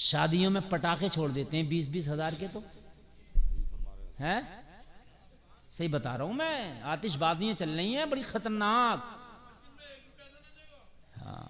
शादियों में पटाखे छोड़ देते हैं 20-20 हजार के, तो हैं, सही बता रहा हूं मैं, आतिशबाजियां चल रही हैं बड़ी खतरनाक। हाँ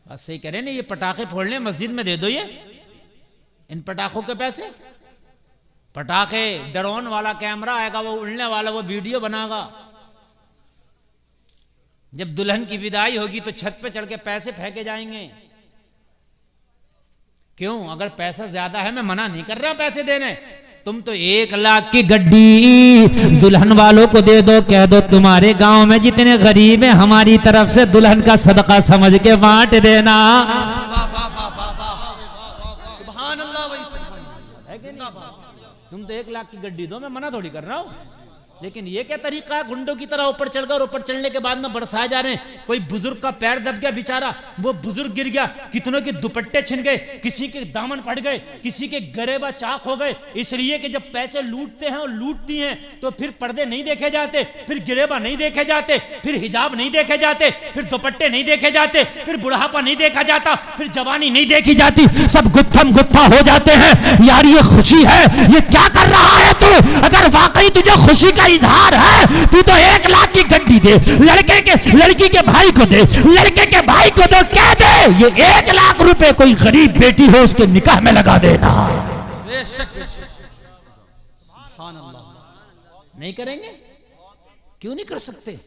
बस सही कह रहे ना, ये पटाखे फोड़ने मस्जिद में दे दो ये इन पटाखों के पैसे। पटाखे, ड्रोन वाला कैमरा आएगा, वो उड़ने वाला, वो वीडियो बनाएगा। जब दुल्हन की विदाई होगी तो छत पे चढ़ के पैसे फेंके जाएंगे। क्यों? अगर पैसा ज्यादा है, मैं मना नहीं कर रहा पैसे देने, तुम तो 1 लाख की गड्डी दुल्हन वालों को दे दो, कह दो तुम्हारे गांव में जितने गरीब हैं हमारी तरफ से दुल्हन का सदका समझ के बांट देना। सुभान अल्लाह। तुम तो 1 लाख की गड्डी दो, मैं मना थोड़ी कर रहा हूं, लेकिन ये क्या तरीका है? गुंडों की तरह ऊपर चढ़ गए और ऊपर चढ़ने के बाद में बरसाए जा रहे हैं। कोई बुजुर्ग का पैर दब गया बेचारा, वो बुजुर्ग गिर गया, कितनों के दुपट्टे छिन गए, किसी के दामन फट गए, किसी के गरेबा चाक हो गए, इसलिए कि जब पैसे लूटते हैं और लूटती हैं तो फिर पर्दे नहीं देखे जाते, फिर गिरेबा नहीं देखे जाते, फिर हिजाब नहीं देखे जाते, फिर दुपट्टे नहीं देखे जाते, फिर बुढ़ापा नहीं देखा जाता, फिर जवानी नहीं देखी जाती, सब गुत्थम गुत्था हो जाते हैं। यार ये खुशी है, ये क्या कर रहा है तू? अगर वाकई तुझे खुशी का इजहार है, तू तो 1 लाख की गड्डी दे, लड़की के भाई को दे, लड़के के भाई को दो, कह दे ये 1 लाख रुपए कोई गरीब बेटी हो उसके निकाह में लगा देना। नहीं करेंगे? क्यों नहीं कर सकते?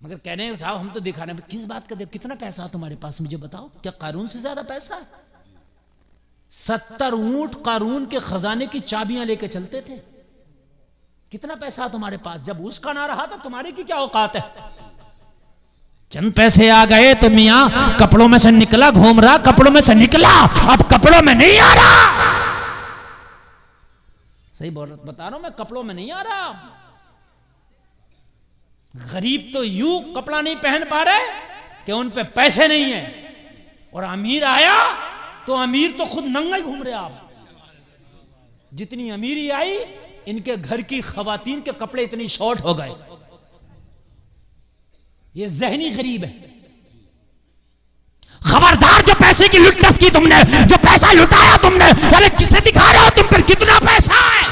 मगर कहने हैं साहब हम तो दिखाने में, किस बात का दे, कितना पैसा है तुम्हारे पास मुझे बताओ, क्या कारून से ज्यादा पैसा है? 70 ऊंट कारून के खजाने की चाबियां लेके चलते थे। कितना पैसा तुम्हारे पास? जब उसका ना रहा तो तुम्हारी की क्या औकात है? चंद पैसे आ गए तो मियां कपड़ों में से निकला, घूम रहा, कपड़ों में से निकला, अब कपड़ों में नहीं आ रहा। सही बता रहा हूं मैं, कपड़ों में नहीं आ रहा। गरीब तो यूं कपड़ा नहीं पहन पा रहे कि उन पे पैसे नहीं है, और अमीर आया तो अमीर तो खुद नंगा ही घूम रहे। आप जितनी अमीरी आई, इनके घर की खवातीन के कपड़े इतनी शॉर्ट हो गए। ये ज़हनी गरीब है। खबरदार जो पैसे की लुटतस की तुमने, जो पैसा लुटाया तुमने, अरे किसे दिखा रहे हो तुम पर कितना पैसा है?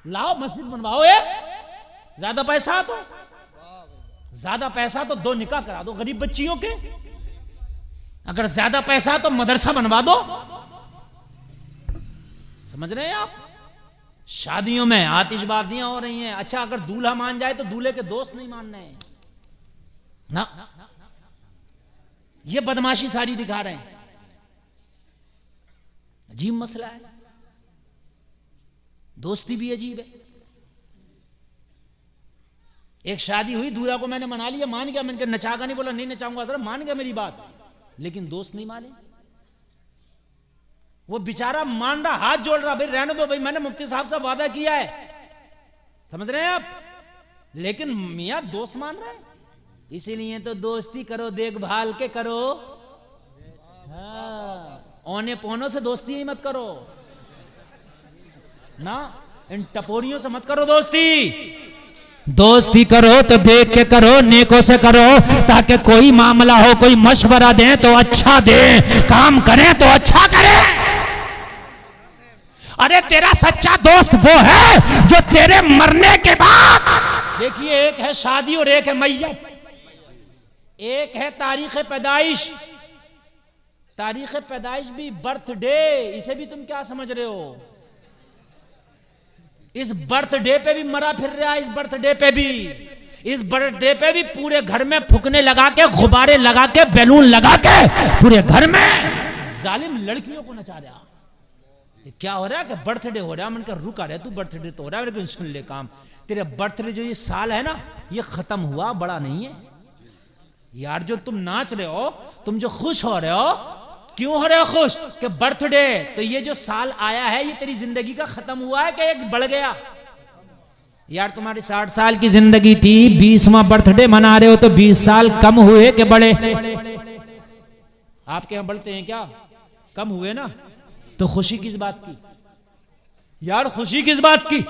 लाओ मस्जिद बनवाओ एक, ज्यादा पैसा तो, ज्यादा पैसा तो 2 निकाह करा दो गरीब बच्चियों के। अगर ज्यादा पैसा तो मदरसा बनवा दो। समझ रहे हैं आप? शादियों में आतिशबाजियां हो रही हैं। अच्छा अगर दूल्हा मान जाए तो दूल्हे के दोस्त नहीं मानने हैं ना, ये बदमाशी सारी दिखा रहे हैं। अजीब मसला है, दोस्ती भी अजीब है। एक शादी हुई, दूल्हा को मैंने मना लिया, मान गया, मैंने नचागा नहीं, बोला नहीं नचाऊंगा, जरा मान गया मेरी बात, लेकिन दोस्त नहीं माने। वो बेचारा मान रहा, हाथ जोड़ रहा, भाई रहने दो भाई, मैंने मुफ्ती साहब से वादा किया है। समझ रहे हैं आप? लेकिन मियां दोस्त मान रहा है। इसीलिए तो दोस्ती करो देखभाल के करो, हाँ, औने पोनों से दोस्ती ही मत करो ना, इन टपोरियों से मत करो दोस्ती। दोस्ती करो तो देख के करो, नेकों से करो, ताकि कोई मामला हो, कोई मशवरा दें तो अच्छा दें, काम करें तो अच्छा करें। अरे तेरा सच्चा दोस्त वो है जो तेरे मरने के बाद, देखिए एक है शादी और एक है मैयत, एक है तारीख पैदाइश। तारीख पैदाइश भी बर्थडे, इसे भी तुम क्या समझ रहे हो? इस बर्थडे पे भी मरा फिर रहा है, इस बर्थडे पे भी, इस बर्थडे पे भी पूरे घर में फुकने लगा के, गुब्बारे लगा के, बैलून लगा के पूरे घर में जालिम लड़कियों को नचा रहा। क्या हो रहा है कि बर्थडे हो रहा है, मैंने कहा रुका रहे तू, बर्थडे तो हो रहा है, लेकिन सुन ले काम, तेरे बर्थडे जो ये साल है ना, ये खत्म हुआ, बड़ा नहीं है यार। जो तुम नाच रहे हो, तुम जो खुश हो रहे हो, क्यों हो रहे हो खुश? कि बर्थडे, तो ये जो साल आया है ये तेरी जिंदगी का खत्म हुआ है कि एक बढ़ गया? यार तुम्हारी 60 साल की जिंदगी थी, 20वां बर्थडे मना रहे हो तो 20 साल कम हुए कि बढ़े? आपके यहां बढ़ते हैं क्या? कम हुए ना, तो खुशी किस बात की यार? खुशी किस बात की?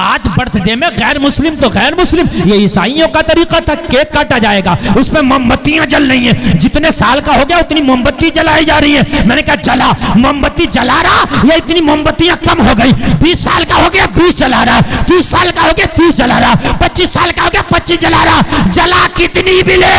आज बर्थडे में गैर मुस्लिम तो गैर मुस्लिम, ये ईसाइयों का तरीका था, केक काटा जाएगा, उस पर मोमबत्तियां जल रही हैं, जितने साल का हो गया उतनी मोमबत्ती जलाई जा रही है। मैंने कहा जला, मोमबत्ती जला रहा या इतनी मोमबत्तियां कम हो गई? 20 साल का हो गया 20 जला रहा, 30 साल का हो गया 30 जला रहा, 25 साल का हो गया 25 जला रहा। जला कितनी भी ले,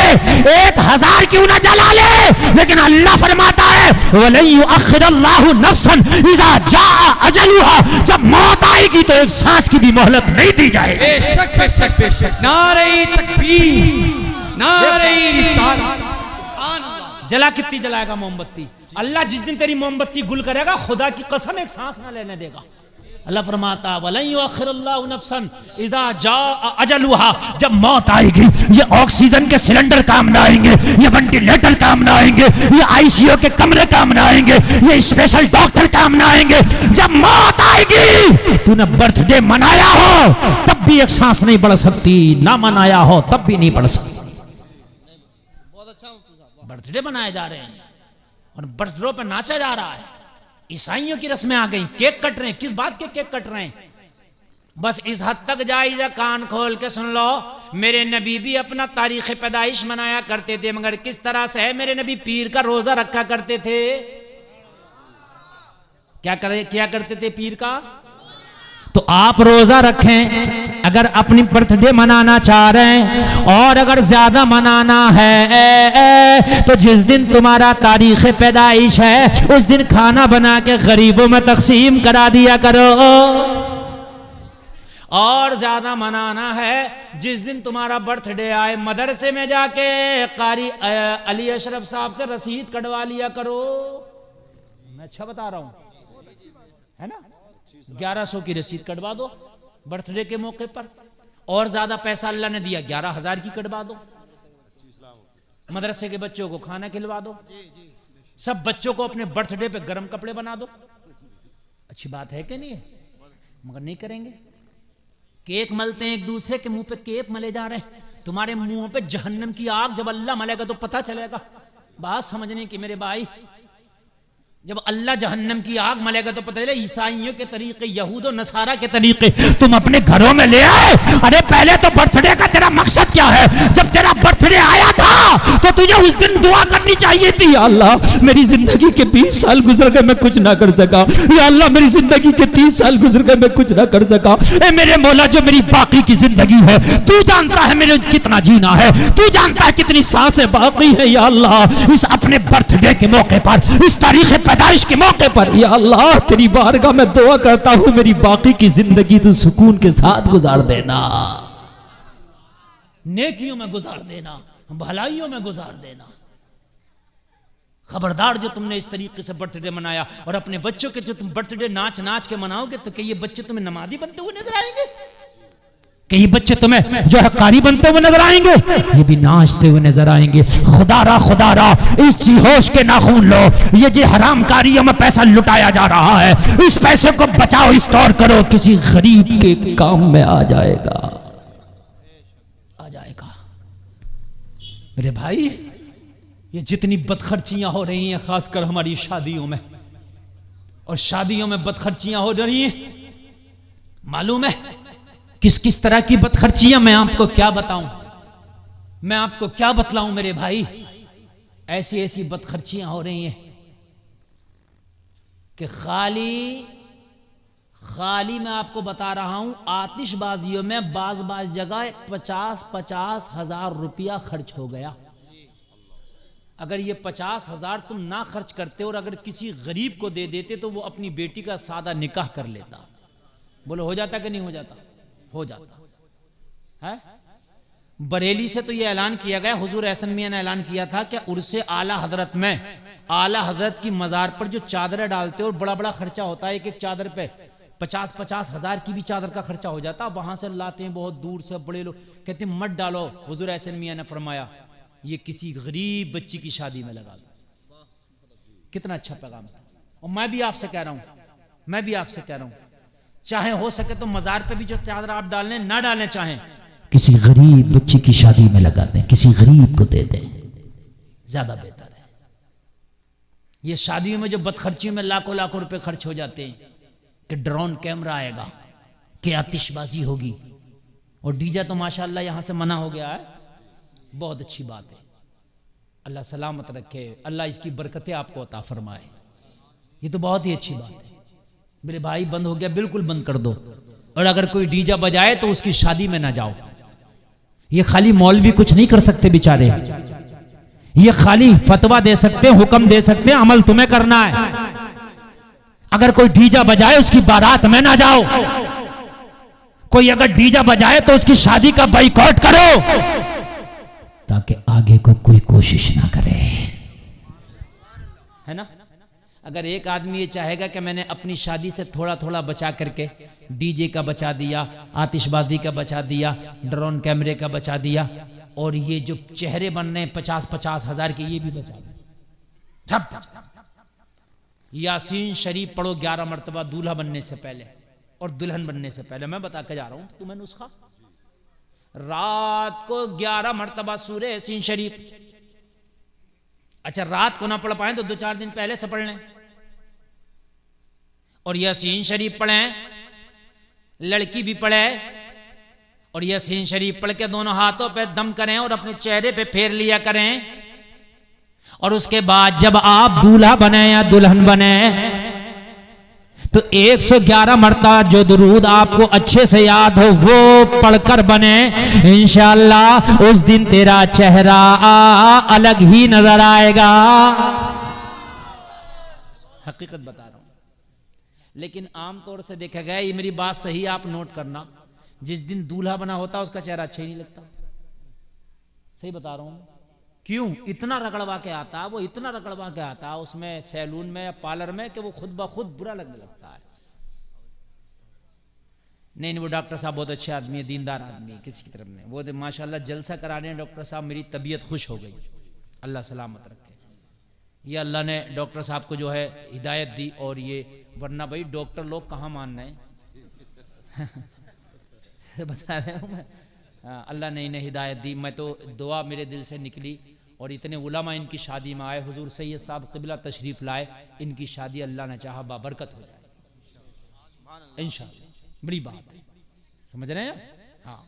1000 क्यों ना जला ले, लेकिन अल्लाह फरमाता है वलन युअख्खिरुल्लाहु नफ्सन इज़ा जाअ अजलुहा, जब मौत आएगी तो एक सांस की भी मोहलत नहीं दी जाएगी। बेशक बेशक बेशक, नारे तकबीर, नारे रिसालत। जला कितनी जलाएगा मोमबत्ती? अल्लाह जिस दिन तेरी मोमबत्ती गुल करेगा, खुदा की कसम एक सांस ना लेने देगा। अल्लाह फरमाता वलन युअख्खिरुल्लाहु नफ्सन इज़ा जाअ अजलुहा, जब मौत आएगी ये ऑक्सीजन के सिलेंडर काम ना आएंगे, ये वेंटिलेटर काम ना आएंगे, ये आईसीयू के कमरे काम ना आएंगे, ये स्पेशल डॉक्टर काम ना आएंगे। जब मौत आएगी, तूने बर्थडे मनाया हो तब भी एक सांस नहीं बढ़ सकती, ना मनाया हो तब भी नहीं बढ़ सकती। बर्थडे मनाए जा रहे हैं और बर्थडे पर नाचा जा रहा है। ईसाइयों की रस्में आ गई, केक कट रहे हैं। किस बात के केक कट रहे हैं? बस इस हद तक जायज़, कान खोल के सुन लो, मेरे नबी भी अपना तारीख पैदाइश मनाया करते थे, मगर किस तरह से है? मेरे नबी पीर का रोजा रखा करते थे। क्या करते थे पीर का? तो आप रोजा रखें अगर अपनी बर्थडे मनाना चाह रहे हैं, और अगर ज्यादा मनाना है तो जिस दिन तुम्हारा तारीख पैदाइश है उस दिन खाना बना के गरीबों में तकसीम करा दिया करो। और ज्यादा मनाना है जिस दिन तुम्हारा बर्थडे आए, मदरसे में जाके कारी अली अशरफ साहब से रसीद कटवा लिया करो। मैं अच्छा बता रहा हूं, है ना? 1100 की रसीद कटवा दो बर्थडे के मौके पर, और ज्यादा पैसा अल्लाह ने दिया 11,000 की कटवा दो। मदरसे के बच्चों को खाना खिलवा दो, सब बच्चों को अपने बर्थडे पे गर्म कपड़े बना दो। अच्छी बात है कि नहीं है? मगर नहीं करेंगे। केक मलते हैं, एक दूसरे के मुंह पे केक मले जा रहे हैं। तुम्हारे मुंह पे जहन्नम की आग जब अल्लाह मलेगा तो पता चलेगा। बात समझने की मेरे भाई, जब अल्लाह जहन्नम की आग मलेगा तो पता चले ईसाइयों के तरीके, यहूद और नसारा के तरीके तुम अपने घरों में ले आए। अरे पहले तो बर्थडे का तेरा मकसद क्या है? जब तेरा बर्थडे आया था तो तुझे उस दिन दुआ करनी चाहिए थी, या अल्लाह मेरी जिंदगी के 20 साल गुजर गए मैं कुछ ना कर सका, या अल्लाह मेरी जिंदगी के 30 साल गुजर गए मैं कुछ ना कर सका। ए मेरे मौला, जो मेरी बाकी की जिंदगी है तू जानता है मेरे कितना जीना है, तू जानता है कितनी सांसें बाकी है। या अल्लाह इस अपने बर्थडे के मौके पर, इस तारीख पैदाइश के मौके पर, या अल्लाह तेरी बारगाह में दुआ करता हूं मेरी बाकी की जिंदगी तू सुकून के साथ गुजार देना, नेकियों में गुजार देना, भलाइयों में गुजार देना। खबरदार जो तुमने इस तरीके से बर्थडे मनाया और अपने बच्चों के जो तुम बर्थडे नाच नाच के मनाओगे तो क्या ये बच्चे तुम्हें नमाजी बनते हुए नजर आएंगे? कि ये बच्चे तुम्हें जो है कारी बनते हुए नजर आएंगे? ये भी नाचते हुए नजर आएंगे। खुदा रा इस होश के नाखून लो, ये जो हराम कारियों में पैसा लुटाया जा रहा है, इस पैसे को बचाओ, स्टोर करो, किसी गरीब के काम में आ जाएगा, आ जाएगा। मेरे भाई, ये जितनी बदखर्चियां हो रही हैं खासकर हमारी शादियों में, और शादियों में बदखर्चियां हो रही हैं, मालूम है किस किस तरह की बदखर्चियां? मैं आपको क्या बताऊं, मैं आपको क्या बतलाऊं मेरे भाई। ऐसी ऐसी बदखर्चियां हो रही हैं कि खाली मैं आपको बता रहा हूं, आतिशबाजियों में बाज जगह 50-50 हजार रुपया खर्च हो गया। अगर ये 50,000 तुम ना खर्च करते और अगर किसी गरीब को दे देते तो वो अपनी बेटी का सादा निकाह कर लेता। बोलो हो जाता कि नहीं हो जाता? हो जाता है। बरेली से तो ये ऐलान किया गया, हुजूर एहसन मियां ने ऐलान किया था कि उर्से आला हजरत में, आला हजरत की मजार पर जो चादरें डालते और बड़ा बड़ा खर्चा होता है, एक एक चादर पे 50-50 हजार की भी चादर का खर्चा हो जाता, वहां से लाते हैं बहुत दूर से बड़े लोग, कहते हैं मत डालो। हुजूर एहसन मियां ने फरमाया ये किसी गरीब बच्ची की शादी में लगा दो। कितना अच्छा पैगाम था। और मैं भी आपसे कह रहा हूं, चाहे हो सके तो मजार पे भी जो चादर आप डालने ना डालने, चाहें किसी गरीब बच्ची की शादी में लगा दें, किसी गरीब को दे दें, ज्यादा बेहतर है। ये शादियों में जो बदखर्चियों में लाखों लाखों रुपए खर्च हो जाते हैं कि ड्रोन कैमरा आएगा, कि आतिशबाजी होगी। और डीजे तो माशाअल्लाह यहाँ से मना हो गया है, बहुत अच्छी बात है। अल्लाह सलामत रखे, अल्लाह इसकी बरकतें आपको अता फरमाए। ये तो बहुत ही अच्छी बात है। मेरे भाई बंद हो गया, बिल्कुल बंद कर दो। और अगर कोई डीजे बजाए तो उसकी शादी में ना जाओ। ये खाली मौलवी कुछ नहीं कर सकते बेचारे, ये खाली फतवा दे सकते हैं, हुक्म दे सकते हैं, अमल तुम्हें करना है। अगर कोई डीजा बजाए उसकी बारात में ना जाओ। कोई अगर डीजा बजाए तो उसकी शादी का बाइकआउट करो, ताकि आगे को कोई कोशिश ना करे, है ना। अगर एक आदमी ये चाहेगा कि मैंने अपनी शादी से थोड़ा थोड़ा बचा करके डीजे का बचा दिया, आतिशबाजी का बचा दिया, ड्रोन कैमरे का बचा दिया, और ये जो चेहरे बन रहे हैं 50-50 हजार के, ये भी बचा दिया सब। यासीन शरीफ पढ़ो 11 मरतबा दूल्हा बनने से पहले और दुल्हन बनने से पहले। मैं बता के जा रहा हूं तुम्हें नुस्खा। रात को 11 मरतबा सूरे यासीन शरीफ। अच्छा, रात को ना पढ़ पाए तो 2-4 दिन पहले से पढ़ लें और यासीन शरीफ पढ़ें। लड़की भी पढ़े और यासीन शरीफ पढ़ के दोनों हाथों पे दम करें और अपने चेहरे पे फेर लिया करें। और उसके बाद जब आप दूल्हा बने या दुल्हन बने तो 111 मरतबा जो दुरूद आपको अच्छे से याद हो वो पढ़कर बने। इंशाअल्लाह उस दिन तेरा चेहरा अलग ही नजर आएगा। हकीकत बता रहा हूं। लेकिन आमतौर से देखा गया, ये मेरी बात सही आप नोट करना, जिस दिन दूल्हा बना होता उसका चेहरा अच्छा ही नहीं लगता। सही बता रहा हूं। क्यों? इतना रगड़वा के आता, वो इतना रगड़वा के आता उसमें सैलून में या पार्लर में कि वो खुद ब खुद बुरा लगने लगता है। नहीं, वो डॉक्टर साहब बहुत अच्छे आदमी है, दीनदार आदमी है, किसी की तरफ नहीं। वो माशाल्लाह जलसा कराने डॉक्टर साहब, मेरी तबीयत खुश हो गई। अल्लाह सलामत रखे। ये अल्लाह ने डॉक्टर साहब को जो है हिदायत दी। और ये वरना भाई डॉक्टर लोग कहाँ मान रहे हैं बता रहे हूँ मैं। अल्लाह ने इन्हें हिदायत दी। मैं तो दुआ मेरे दिल से निकली। और इतने उलमा इनकी शादी में आए, हुजूर सैयद साहब क़िबला तशरीफ़ लाए, इनकी शादी अल्लाह ने चाहा बाबरकत हो जाए इंशाअल्लाह। बड़ी बात है, समझ रहे हैं? हाँ।